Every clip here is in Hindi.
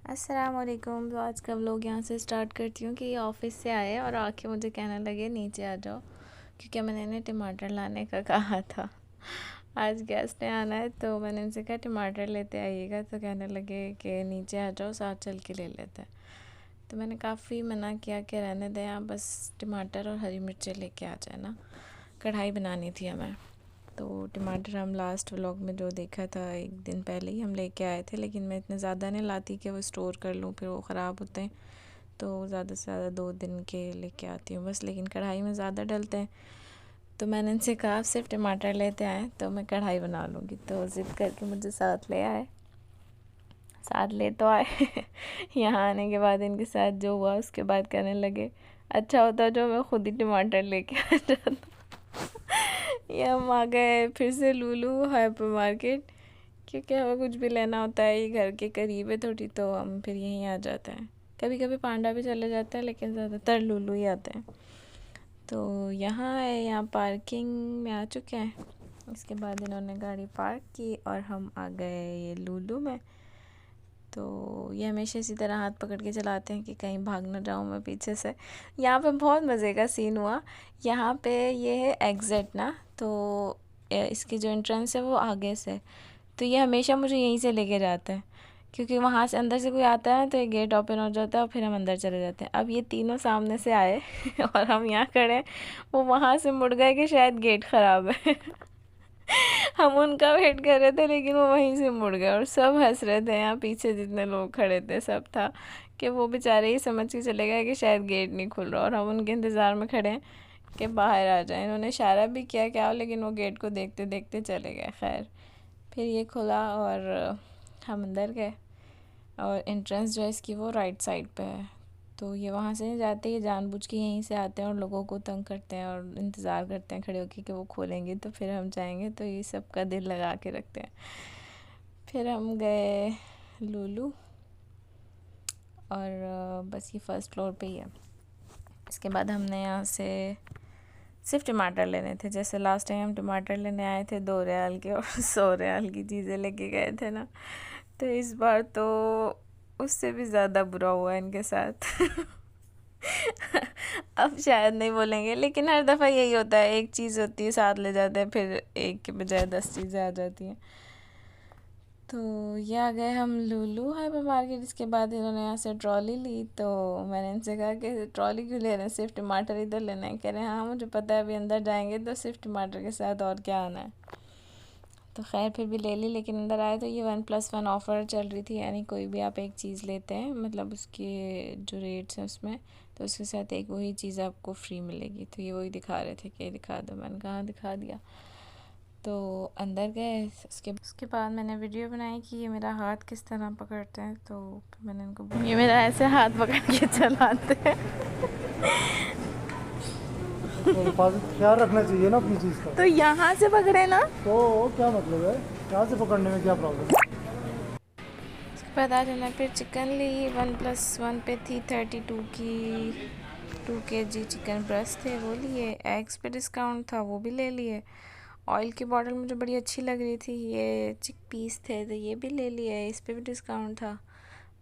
अस्सलाम वालेकुम। तो आज का व्लॉग यहाँ से स्टार्ट करती हूँ कि ये ऑफ़िस से आए और आके मुझे कहने लगे नीचे आ जाओ, क्योंकि मैंने इन्हें टमाटर लाने का कहा था। आज गेस्ट ने आना है तो मैंने उनसे कहा टमाटर लेते आइएगा, तो कहने लगे कि नीचे आ जाओ साथ चल के ले लेते हैं। तो मैंने काफ़ी मना किया कि रहने दें, आप बस टमाटर और हरी मिर्चें लेके आ जाए ना, कढ़ाई बनानी थी हमें। तो टमाटर हम लास्ट व्लॉग में जो देखा था एक दिन पहले ही हम लेके आए थे, लेकिन मैं इतने ज़्यादा नहीं लाती कि वो स्टोर कर लूँ, फिर वो ख़राब होते हैं। तो ज़्यादा से ज़्यादा 2 दिन के लेके आती हूँ बस, लेकिन कढ़ाई में ज़्यादा डलते हैं। तो मैंने इनसे कहा आप सिर्फ टमाटर लेते आएँ तो मैं कढ़ाई बना लूँगी, तो ज़िद करके मुझे साथ ले आए। साथ ले तो आए यहाँ आने के बाद इनके साथ जो हुआ उसके बाद कहने लगे अच्छा होता जो मैं खुद ही टमाटर लेके आ जाता। ये हम आ गए फिर से लूलू हाइपर मार्केट, क्योंकि हमें कुछ भी लेना होता है, ये घर के करीब है थोड़ी, तो हम फिर यहीं आ जाते हैं। कभी कभी पांडा भी चले जाते हैं, लेकिन ज़्यादातर लूलू ही आते हैं। तो यहाँ है, यहाँ पार्किंग में आ चुके हैं। इसके बाद इन्होंने गाड़ी पार्क की और हम आ गए ये लूलू में। तो ये हमेशा इसी तरह हाथ पकड़ के चलाते हैं कि कहीं भाग ना जाऊँ मैं पीछे से। यहाँ पे बहुत मज़े का सीन हुआ। यहाँ पे ये है एग्ज़िट ना, तो इसकी जो एंट्रेंस है वो आगे से, तो ये हमेशा मुझे यहीं से लेके जाते हैं, क्योंकि वहाँ से अंदर से कोई आता है तो ये गेट ओपन हो जाता है और फिर हम अंदर चले जाते हैं। अब ये तीनों सामने से आए और हम यहाँ खड़े हैं, वो वहाँ से मुड़ गए कि शायद गेट ख़राब है। हम उनका वेट कर रहे थे, लेकिन वो वहीं से मुड़ गए और सब हंस रहे थे। यहाँ पीछे जितने लोग खड़े थे सब था कि वो बेचारे ही समझ के चले गए कि शायद गेट नहीं खुल रहा, और हम उनके इंतज़ार में खड़े हैं कि बाहर आ जाए। इन्होंने इशारा भी किया क्या, लेकिन वो गेट को देखते देखते चले गए। खैर फिर ये खुला और हम अंदर गए, और एंट्रेंस जो है इसकी वो राइट साइड पे है। तो ये वहाँ से नहीं जाते, ये जानबूझ के यहीं से आते हैं और लोगों को तंग करते हैं और इंतज़ार करते हैं खड़े होकर कि वो खोलेंगे तो फिर हम जाएंगे, तो ये सब का दिल लगा के रखते हैं। फिर हम गए लूलू, और बस ये फर्स्ट फ्लोर पे ही है। इसके बाद हमने यहाँ से सिर्फ टमाटर लेने थे। जैसे लास्ट टाइम हम टमाटर लेने आए थे 2 रियाल के और 100 रियाल की चीज़ें लेके गए थे ना, तो इस बार तो उससे भी ज़्यादा बुरा हुआ इनके साथ। अब शायद नहीं बोलेंगे, लेकिन हर दफ़ा यही होता है, एक चीज़ होती है साथ ले जाते हैं, फिर एक के बजाय 10 चीज़ें आ जाती हैं। तो ये आ गए हम लूलू हाइपर मार्केट। इसके बाद इन्होंने यहाँ से ट्रॉली ली, तो मैंने इनसे कहा कि ट्रॉली क्यों ले रहे हैं, सिर्फ टमाटर इधर लेना है। कह रहे हैं हाँ मुझे पता है, अभी अंदर जाएंगे तो सिर्फ टमाटर के साथ और क्या आना है। तो खैर फिर भी ले ली, लेकिन अंदर आए तो ये 1+1 ऑफ़र चल रही थी, यानी कोई भी आप एक चीज़ लेते हैं, मतलब उसके जो रेट्स हैं उसमें, तो उसके साथ एक वही चीज़ आपको फ्री मिलेगी। तो ये वही दिखा रहे थे कि दिखा दो, मैंने कहा दिखा दिया। तो अंदर गए। उसके बाद मैंने वीडियो बनाई कि ये मेरा हाथ किस तरह पकड़ते हैं, तो मैंने इनको बोला ये मेरा ऐसे हाथ पकड़ के चलाते हैं। तो हिफाजत ख्याल रखना चाहिए ना अपनी चीज़ का। तो यहाँ से पकड़े ना, तो क्या मतलब है, यहाँ से पकड़ने में क्या प्रॉब्लम है? उसके बाद आज मैंने फिर चिकन ली। 1+1 पे थी 32 की, 2 kg चिकन ब्रेस्ट थे वो लिए। एग्स पे डिस्काउंट था वो भी ले लिए। ऑयल की बॉटल मुझे बड़ी अच्छी लग रही थी, ये चिक पीस थे तो ये भी ले लिए, इस पे भी डिस्काउंट था।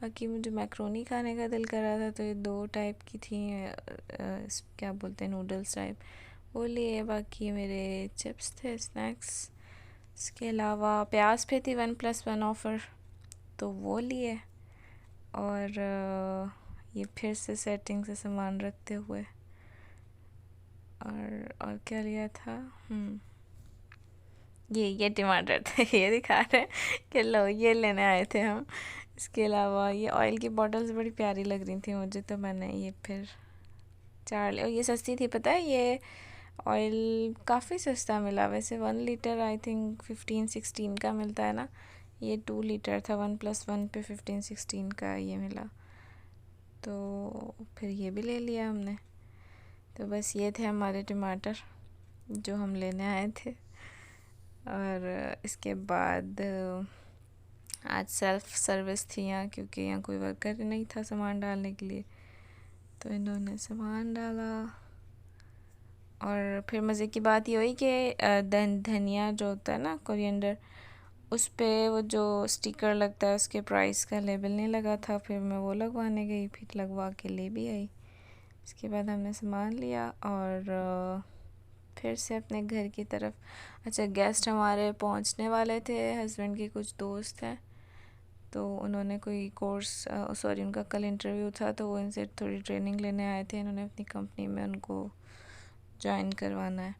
बाकी मुझे मैक्रोनी खाने का दिल कर रहा था, तो ये 2 टाइप की थी, क्या बोलते हैं नूडल्स टाइप, वो लिए। बाकी मेरे चिप्स थे, स्नैक्स। इसके अलावा प्याज पे थी 1+1 ऑफ़र, तो वो लिए। और ये फिर से सेटिंग से सामान रखते हुए, और क्या लिया था, ये टमाटर थे। ये दिखा रहे हैं कि लो ये लेने आए थे हम। इसके अलावा ये ऑयल की बॉटल्स बड़ी प्यारी लग रही थी मुझे, तो मैंने ये फिर 4 और ये सस्ती थी पता है। ये ऑयल काफ़ी सस्ता मिला वैसे, 1 लीटर आई थिंक 15-16 का मिलता है ना, ये 2 लीटर था। 1+1 पे 15-16 का ये मिला, तो फिर ये भी ले लिया हमने। तो बस ये थे हमारे टमाटर जो हम लेने आए थे। और इसके बाद आज सेल्फ़ सर्विस थी यहाँ, क्योंकि यहाँ कोई वर्कर नहीं था सामान डालने के लिए, तो इन्होंने सामान डाला। और फिर मज़े की बात ये हुई कि धनिया जो होता है ना, कोरिएंडर, उस पे वो जो स्टिकर लगता है उसके प्राइस का लेबल नहीं लगा था। फिर मैं वो लगवाने गई, फिर लगवा के ले भी आई। इसके बाद हमने सामान लिया और फिर से अपने घर की तरफ। अच्छा, गेस्ट हमारे पहुंचने वाले थे, हस्बैंड के कुछ दोस्त हैं, तो उन्होंने कोई कोर्स सॉरी उनका कल इंटरव्यू था, तो वो इनसे थोड़ी ट्रेनिंग लेने आए थे। इन्होंने अपनी कंपनी में उनको ज्वाइन करवाना है,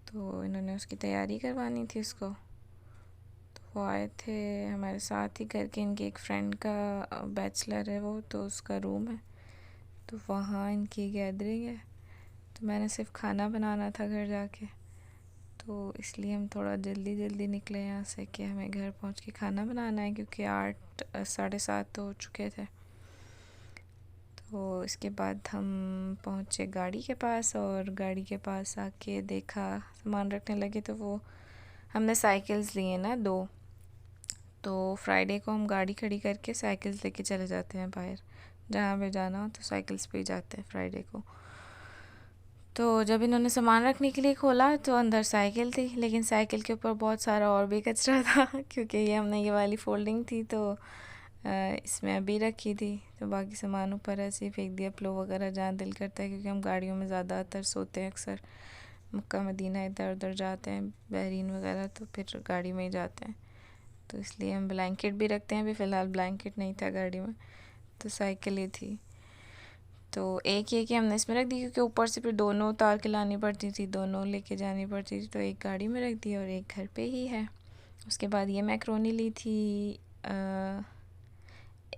तो इन्होंने उसकी तैयारी करवानी थी उसको। तो वो आए थे हमारे साथ ही, करके इनके एक फ्रेंड का बैचलर है वो, तो उसका रूम है, तो वहाँ इनकी गैदरिंग है। तो मैंने सिर्फ खाना बनाना था घर जाके, तो इसलिए हम थोड़ा जल्दी जल्दी निकले यहाँ से कि हमें घर पहुँच के खाना बनाना है, क्योंकि 8 साढ़े 7 तो हो चुके थे। तो इसके बाद हम पहुँचे गाड़ी के पास, और गाड़ी के पास आके देखा, सामान रखने लगे, तो वो हमने साइकिल्स लिए ना 2, तो फ्राइडे को हम गाड़ी खड़ी करके साइकिल्स लेके चले जाते हैं बाहर, जहाँ पे जाना हो तो साइकिल्स पे ही जाते हैं फ्राइडे को। तो जब इन्होंने सामान रखने के लिए खोला तो अंदर साइकिल थी, लेकिन साइकिल के ऊपर बहुत सारा और भी कचरा था क्योंकि ये हमने ये वाली फोल्डिंग थी, तो इसमें अभी रखी थी, तो बाकी सामान ऊपर ऐसे ही फेंक दिया। प्लो वगैरह जहाँ दिल करता है, क्योंकि हम गाड़ियों में ज़्यादातर सोते हैं, अक्सर मक्का मदीना इधर उधर जाते हैं, बहरीन वगैरह, तो फिर गाड़ी में ही जाते हैं, तो इसलिए हम ब्लैंकेट भी रखते हैं। अभी फ़िलहाल ब्लैंकेट नहीं था गाड़ी में, तो साइकिल ही थी, तो एक ही हमने इसमें रख दी, क्योंकि ऊपर से फिर दोनों उतार के लानी पड़ती थी, दोनों लेके जानी पड़ती थी, तो एक गाड़ी में रख दी और एक घर पे ही है। उसके बाद ये मैक्रोनी ली थी,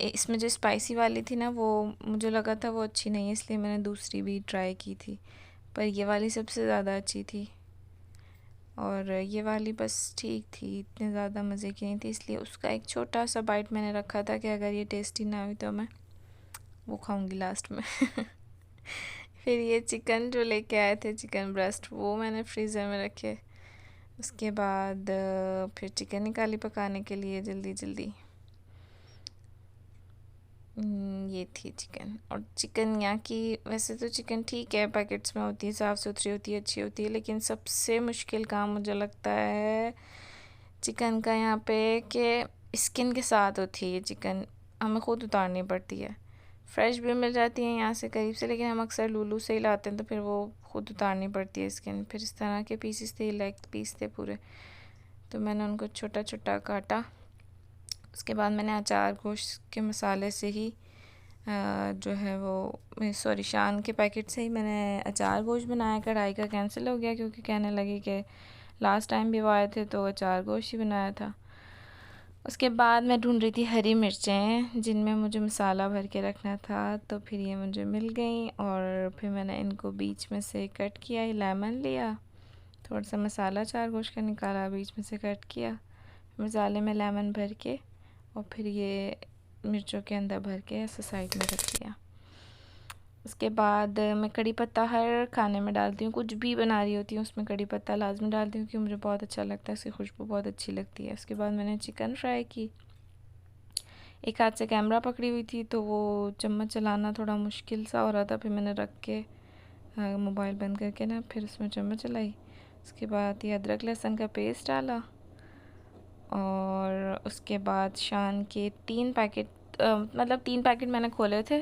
इसमें जो स्पाइसी वाली थी ना, वो मुझे लगा था वो अच्छी नहीं है, इसलिए मैंने दूसरी भी ट्राई की थी, पर ये वाली सबसे ज़्यादा अच्छी थी, और ये वाली बस ठीक थी, इतने ज़्यादा मज़े की नहीं थी, इसलिए उसका एक छोटा सा बाइट मैंने रखा था कि अगर ये टेस्टी ना हुई तो मैं वो खाऊंगी लास्ट में फिर ये चिकन जो लेके आए थे, चिकन ब्रेस्ट, वो मैंने फ्रीज़र में रखे। उसके बाद फिर चिकन निकाली पकाने के लिए जल्दी जल्दी। ये थी चिकन, और चिकन यहाँ की वैसे तो चिकन ठीक है, पैकेट्स में होती है, साफ़ सुथरी होती है, अच्छी होती है, लेकिन सबसे मुश्किल काम मुझे लगता है चिकन का यहाँ पे कि स्किन के साथ होती है। चिकन हमें ख़ुद उतारनी पड़ती है, फ्रेश भी मिल जाती है यहाँ से करीब से, लेकिन हम अक्सर लूलू से ही लाते हैं, तो फिर वो ख़ुद उतारनी पड़ती है स्किन। फिर इस तरह के पीसेस थे, लेग पीस थे पूरे, तो मैंने उनको छोटा छोटा काटा। उसके बाद मैंने अचार गोश्त के मसाले से ही जो है वो सॉरी शान के पैकेट से ही मैंने अचार गोश्त बनाया। कढ़ाई का कैंसिल हो गया, क्योंकि कहने लगे कि लास्ट टाइम भी वो आए थे तो अचार गोश्त ही बनाया था। उसके बाद मैं ढूंढ रही थी हरी मिर्चें जिनमें मुझे मसाला भर के रखना था, तो फिर ये मुझे मिल गई, और फिर मैंने इनको बीच में से कट किया। लेमन लिया, थोड़ा सा मसाला चार गोश्त का निकाला, बीच में से कट किया, मसाले में लेमन भर के, और फिर ये मिर्चों के अंदर भर के ऐसे साइड में रख दिया। उसके बाद मैं कड़ी पत्ता हर खाने में डालती हूँ, कुछ भी बना रही होती हूँ उसमें कड़ी पत्ता लाजमी डालती हूँ, क्योंकि मुझे बहुत अच्छा लगता है, उसकी खुशबू बहुत अच्छी लगती है। उसके बाद मैंने चिकन फ्राई की, एक हाथ से कैमरा पकड़ी हुई थी, तो वो चम्मच चलाना थोड़ा मुश्किल सा हो रहा था, फिर मैंने रख के मोबाइल बंद करके ना फिर उसमें चम्मच चलाई। उसके बाद ये अदरक लहसुन का पेस्ट डाला, और उसके बाद शान के 3 पैकेट मतलब 3 पैकेट मैंने खोले थे,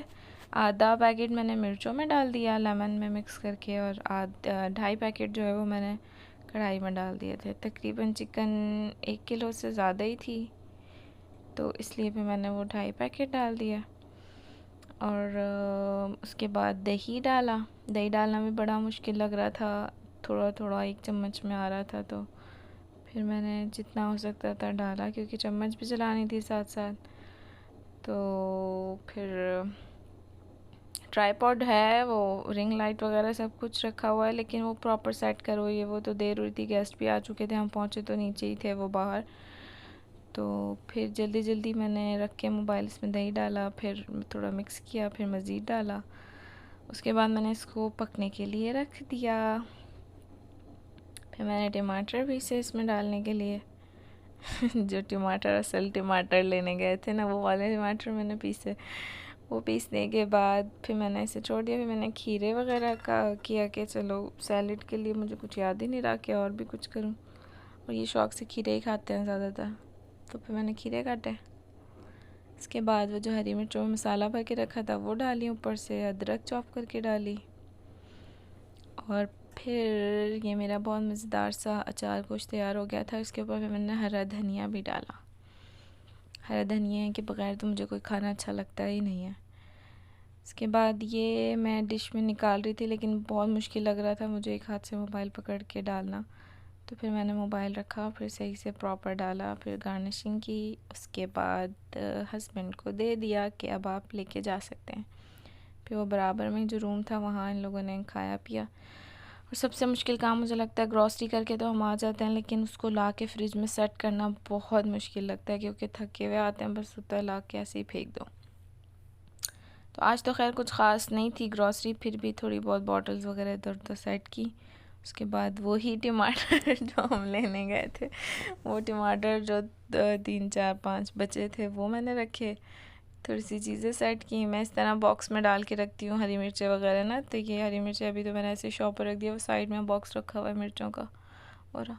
आधा पैकेट मैंने मिर्चों में डाल दिया लेमन में मिक्स करके, और 2.5 पैकेट जो है वो मैंने कढ़ाई में डाल दिए थे। तकरीबन चिकन 1 किलो से ज़्यादा ही थी, तो इसलिए फिर मैंने वो 2.5 पैकेट डाल दिया। और उसके बाद दही डाला, दही डालना भी बड़ा मुश्किल लग रहा था, थोड़ा थोड़ा 1 चम्मच में आ रहा था, तो फिर मैंने जितना हो सकता था डाला, क्योंकि चम्मच भी चलानी थी साथ साथ। तो फिर ट्राईपॉड है, वो रिंग लाइट वगैरह सब कुछ रखा हुआ है, लेकिन वो प्रॉपर सेट करो ये वो, तो देर हुई थी, गेस्ट भी आ चुके थे, हम पहुँचे तो नीचे ही थे वो बाहर। तो फिर जल्दी जल्दी मैंने रख के मोबाइल इसमें दही डाला, फिर थोड़ा मिक्स किया, फिर मज़ीद डाला। उसके बाद मैंने इसको पकने के लिए रख दिया। फिर मैंने टमाटर भी से इसमें डालने के लिए जो टमाटर असल टमाटर लेने गए थे ना, वो वाले टमाटर मैंने पीसे। वो पीसने के बाद फिर मैंने इसे छोड़ दिया। फिर मैंने खीरे वगैरह का किया कि चलो सैलेड के लिए मुझे कुछ याद ही नहीं रहा कि और भी कुछ करूं, और ये शौक़ से खीरे ही खाते हैं ज़्यादातर, तो फिर मैंने खीरे काटे। इसके बाद वो जो हरी मिर्चों में मसाला भर के रखा था वो डाली, ऊपर से अदरक चॉप करके डाली, और फिर ये मेरा बहुत मज़ेदार सा अचार गोश्त तैयार हो गया था। इसके ऊपर फिर मैंने हरा धनिया भी डाला। हरा धनिया के बग़ैर तो मुझे कोई खाना अच्छा लगता ही नहीं है। इसके बाद ये मैं डिश में निकाल रही थी, लेकिन बहुत मुश्किल लग रहा था मुझे एक हाथ से मोबाइल पकड़ के डालना, तो फिर मैंने मोबाइल रखा, फिर सही से प्रॉपर डाला, फिर गार्निशिंग की। उसके बाद हस्बैंड को दे दिया कि अब आप लेके जा सकते हैं। फिर वो बराबर में जो रूम था वहाँ इन लोगों ने खाया पिया। और सबसे मुश्किल काम मुझे लगता है, ग्रॉसरी करके तो हम आ जाते हैं, लेकिन उसको ला के फ्रिज में सेट करना बहुत मुश्किल लगता है, क्योंकि थके हुए आते हैं, बस उतना ला के ऐसे ही फेंक दो। तो आज तो खैर कुछ ख़ास नहीं थी ग्रॉसरी, फिर भी थोड़ी बहुत बॉटल्स वगैरह इधर उधर सेट की। उसके बाद वही टमाटर जो हम लेने गए थे, वो टमाटर जो 3 4 5 बचे थे वो मैंने रखे। थोड़ी सी चीज़ें सेट की। मैं इस तरह बॉक्स में डाल के रखती हूँ हरी मिर्चें वगैरह ना, तो ये हरी मिर्चें अभी तो मैंने ऐसे शॉप पर रख दिया, वो साइड में बॉक्स रखा हुआ है मिर्चों का, और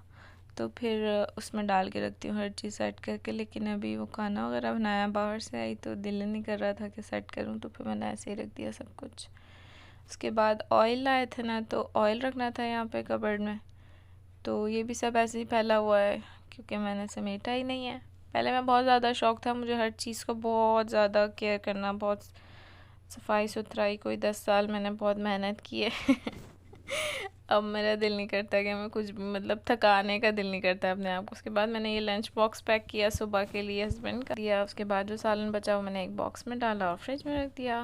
तो फिर उसमें डाल के रखती हूँ हर चीज़ सेट करके। लेकिन अभी वो खाना वगैरह बनाया, बाहर से आई तो दिल नहीं कर रहा था कि सेट करूँ, तो फिर मैंने ऐसे ही रख दिया सब कुछ। उसके बाद ऑयल लाए थे ना, तो ऑयल रखना था यहाँ पे कबर्ड में, तो ये भी सब ऐसे ही फैला हुआ है क्योंकि मैंने समेटा ही नहीं है। पहले मैं बहुत ज़्यादा शौक़ था मुझे हर चीज़ को बहुत ज़्यादा केयर करना, बहुत सफाई सुथराई, कोई 10 साल मैंने बहुत मेहनत की है। अब मेरा दिल नहीं करता कि मैं कुछ भी, मतलब थकाने का दिल नहीं करता अपने आप को। उसके बाद मैंने ये लंच बॉक्स पैक किया सुबह के लिए, हस्बैंड का दिया। उसके बाद जो सालन बचा वो मैंने एक बॉक्स में डाला और फ्रिज में रख दिया।